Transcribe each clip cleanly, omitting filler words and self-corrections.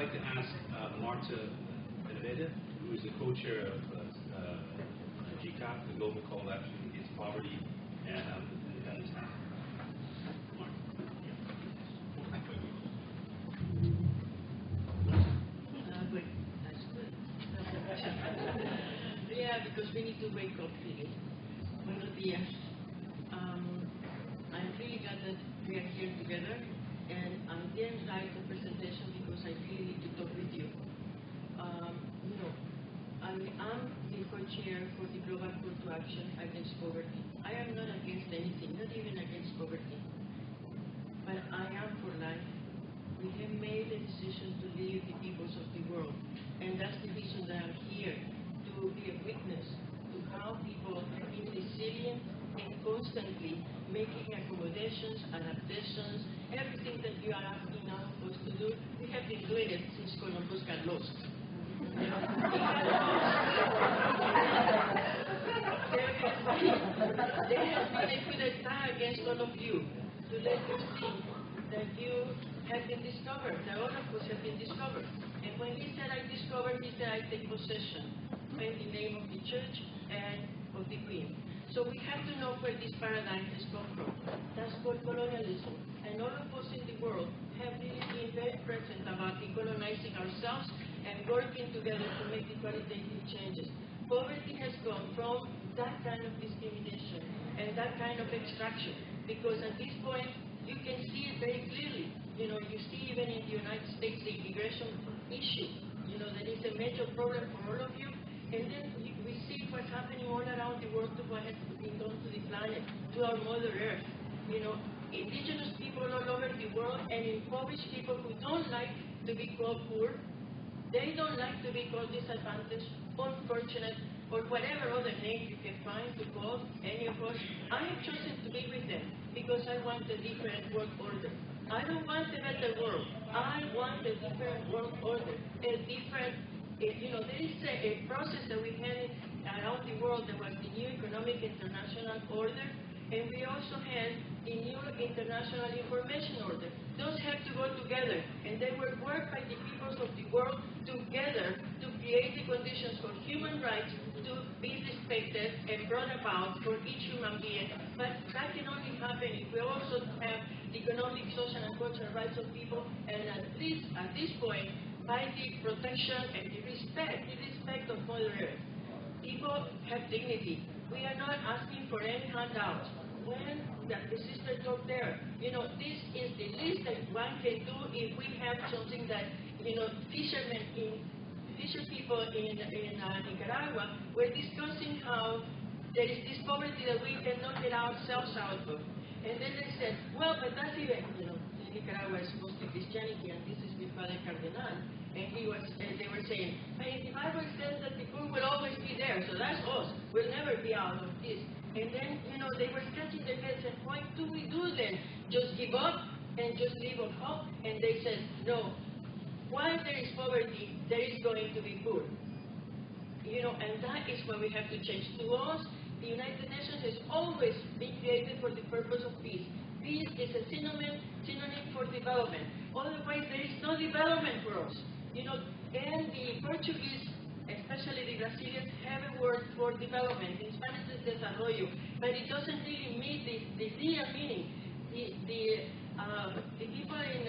like to ask Marta Benavides, who is the co-chair of GCAP, the Global Coalition Against Poverty and Independence. Marta. Good. That's good. Yeah, because we need to wake up, really. Buenos días. I'm really glad that we are here together, and I didn't write the presentation because I really need to talk with you. I am the co-chair for the Global Call to Action Against Poverty. I am not against anything, not even against poverty, but I am for life. We have made a decision to lead the peoples of the world, and that's the reason that I'm here, to be a witness to how people have been resilient and constantly making accommodations, adaptations, everything that you are asking now of us to do. We have been doing it since Columbus got lost. There has been a coup d'etat against all of you to let you see that you have been discovered, that all of us have been discovered. And when he said I discovered, he said I take possession in the name of the church and of the Queen. So we have to know where this paradigm has come from. That's called colonialism. And all of us in the world have really been very present about decolonizing ourselves and working together to make the qualitative changes. Poverty has come from that kind of discrimination and that kind of extraction, because at this point you can see it very clearly. You see even in the United States the immigration issue. That is a major problem for all of you. And then we see what's happening all around the world to what has been done to the planet, to our Mother Earth. Indigenous people all over the world and impoverished people who don't like to be called poor. They don't like to be called disadvantaged, unfortunate, or whatever other name you can find to call any of us. I have chosen to be with them because I want a different world order. I don't want a better world. I want a different world order, a different. There is a process that we had around the world. There was the new economic international order, and we also had the new international information order. Those have to go together, and they were worked by the peoples of the world together to create the conditions for human rights to be respected and brought about for each human being. But that can only happen if we also have the economic, social, and cultural rights of people, and at least at this point, by the protection and the respect of Mother Earth. People have dignity. We are not asking for any handouts. When the sister talked there, this is the least that one can do if we have something that, fisher people in Nicaragua were discussing how there is this poverty that we cannot get ourselves out of. And then they said, well, but that's even, Nicaragua is mostly Christianity, and this is with Father Cardenal. And they were saying, hey, the Bible says that the poor will always be there, so that's us. We'll never be out of this. And then, they were scratching their heads and what do we do then? Just give up and just live on hope? And they said, no. While there is poverty, there is going to be poor. And that is what we have to change. To us, the United Nations has always been created for the purpose of peace. Peace is a synonym for development. Otherwise, there is no development for us. And the Portuguese, especially the Brazilians, have a word for development. In Spanish, it's desarrollo, but it doesn't really mean the real meaning. The people in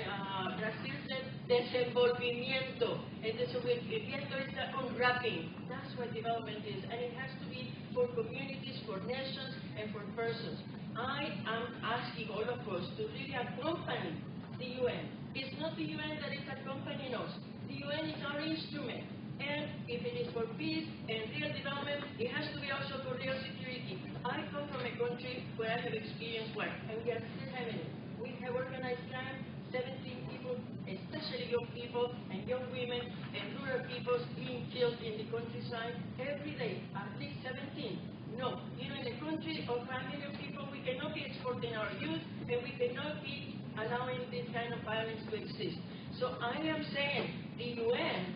Brazil said desenvolvimiento, and desenvolvimiento is the unwrapping. That's what development is, and it has to be for communities, for nations, and for persons. I am asking all of us to really accompany the UN. It's not the UN that is accompanying us. The UN is our instrument. And if it is for peace and real development, it has to be also for real security. I come from a country where I have experienced war, and we are still having it. We have organized crime, 17 people, especially young people and young women and rural peoples being killed in the countryside every day, at least 17. No, in a country of 1 million people, we cannot be exporting our youth, and we cannot be allowing this kind of violence to exist. So I am saying the UN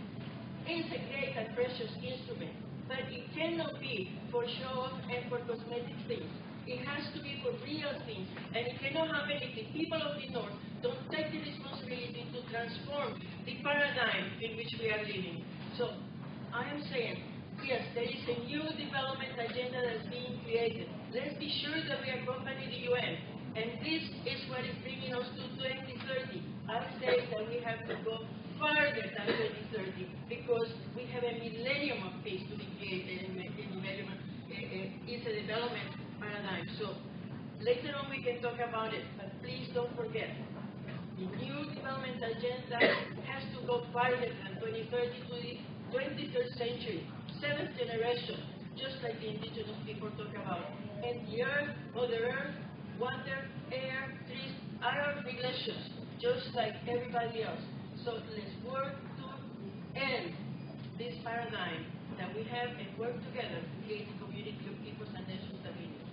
is a great and precious instrument, but it cannot be for show and for cosmetic things. It has to be for real things. And it cannot happen if the people of the North don't take the responsibility to transform the paradigm in which we are living. So I am saying, yes, there is a new development agenda that's being created. Let's be sure that we accompany the UN. And this is what is bringing us to 2030. I say that we have to go further than 2030 because we have a millennium of peace to be created in millennium. It's a development paradigm. So later on we can talk about it, but please don't forget. The new development agenda has to go further than 2030 to the 23rd century, 7th generation, just like the indigenous people talk about. And the earth, Mother Earth, water, air, trees are our relations, just like everybody else. So let's work to end this paradigm that we have and work together to create the community of peoples and nations that we need.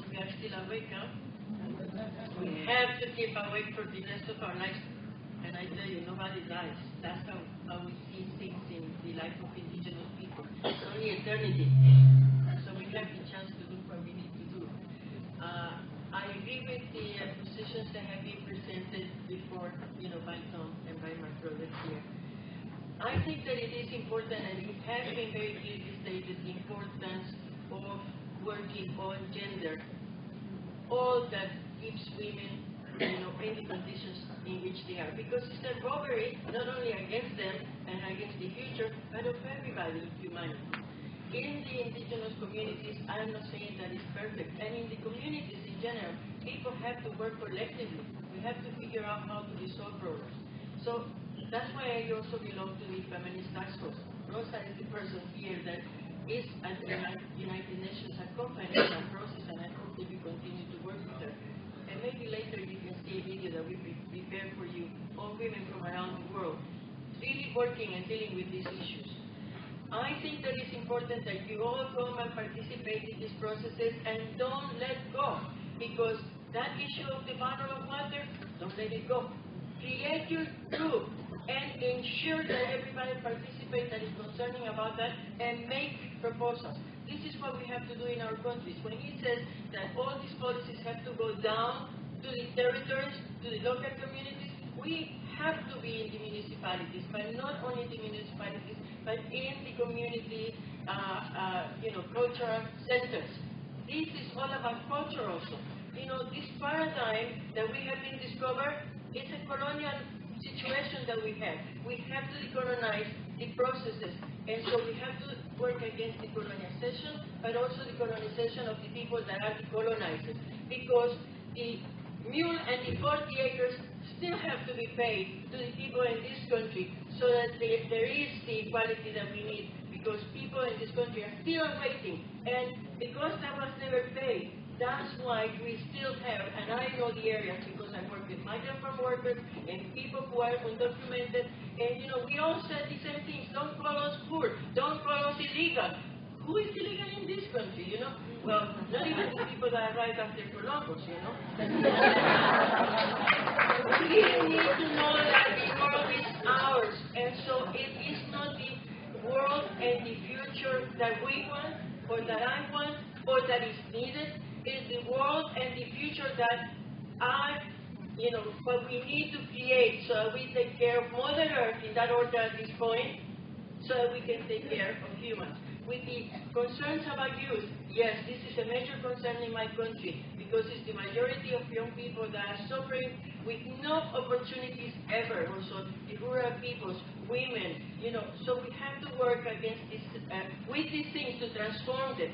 We are still awake, huh? We have to keep awake for the rest of our lives. And I tell you, nobody dies. That's how we see things in the life of indigenous people. It's only eternity. So we have the chance to do what we need to do. I agree with the positions that have been presented before, by Tom and by my brother here. I think that it is important, and it has been very clearly stated, the importance of working on gender. All that keeps women, in the conditions in which they are. Because it's a robbery, not only against them and against the future, but of everybody in humanity. In the indigenous communities, I'm not saying that it's perfect. And in the communities in general, people have to work collectively. We have to figure out how to resolve problems. So that's why I also belong to the Feminist Task Force. Rosa is the person here that is at the United Nations accompanying that process, and I hope that you continue to work with her. And maybe later you can see a video that we prepared for you, all women from around the world, really working and dealing with these issues. I think that it's important that you all come and participate in these processes and don't let go, because that issue of the bottle of water, don't let it go. Create your group and ensure that everybody participates that is concerning about that and make proposals. This is what we have to do in our countries. When he says that all these policies have to go down to the territories, to the local communities, we have to be in the municipalities, but not only in the municipalities, but in the community, cultural centers. This is all about culture also. This paradigm that we have been discovered is a colonial situation that we have. We have to decolonize the processes, and so we have to work against the colonization, but also the colonization of the people that are the colonizers, because the mule and the 40 acres still have to be paid to the people in this country so that there is the equality that we need, because people in this country are still waiting, and because that was never paid, that's why we still have, and I know the areas because I work with migrant farm workers and people who are undocumented, and we all said the same things. Don't call us poor, don't call us illegal. Who is illegal in this country, Well, not even the people that arrived after Columbus, We need to know that the world is ours, and so it is not the world and the future that we want, or that I want, or that is needed. It is the world and the future that what we need to create so that we take care of Mother Earth in that order at this point, so that we can take care of humans. With the concerns about youth, yes, this is a major concern in my country, because it's the majority of young people that are suffering with no opportunities ever. Also, the rural peoples, women, so we have to work against this, with these things to transform them.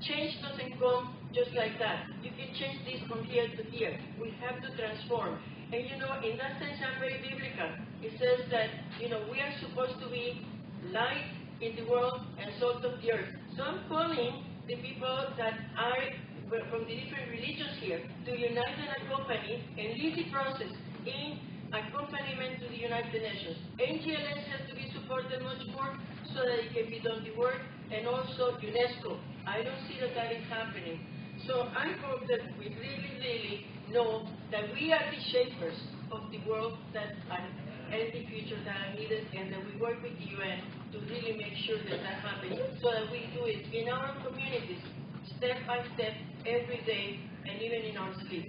Change doesn't come just like that. You can change this from here to here. We have to transform. And in that sense, I'm very biblical. It says that, we are supposed to be light in the world and salt of the earth. So I'm calling the people that are from the different religions here to unite and accompany and lead the process in accompaniment to the United Nations. NGLS has to be supported much more so that it can be done the work, and also UNESCO. I don't see that is happening. So I hope that we really, really know that we are the shapers of the world that healthy future that are needed, and that we work with the UN to really make sure that that happens, so that we do it in our communities, step by step, every day, and even in our sleep.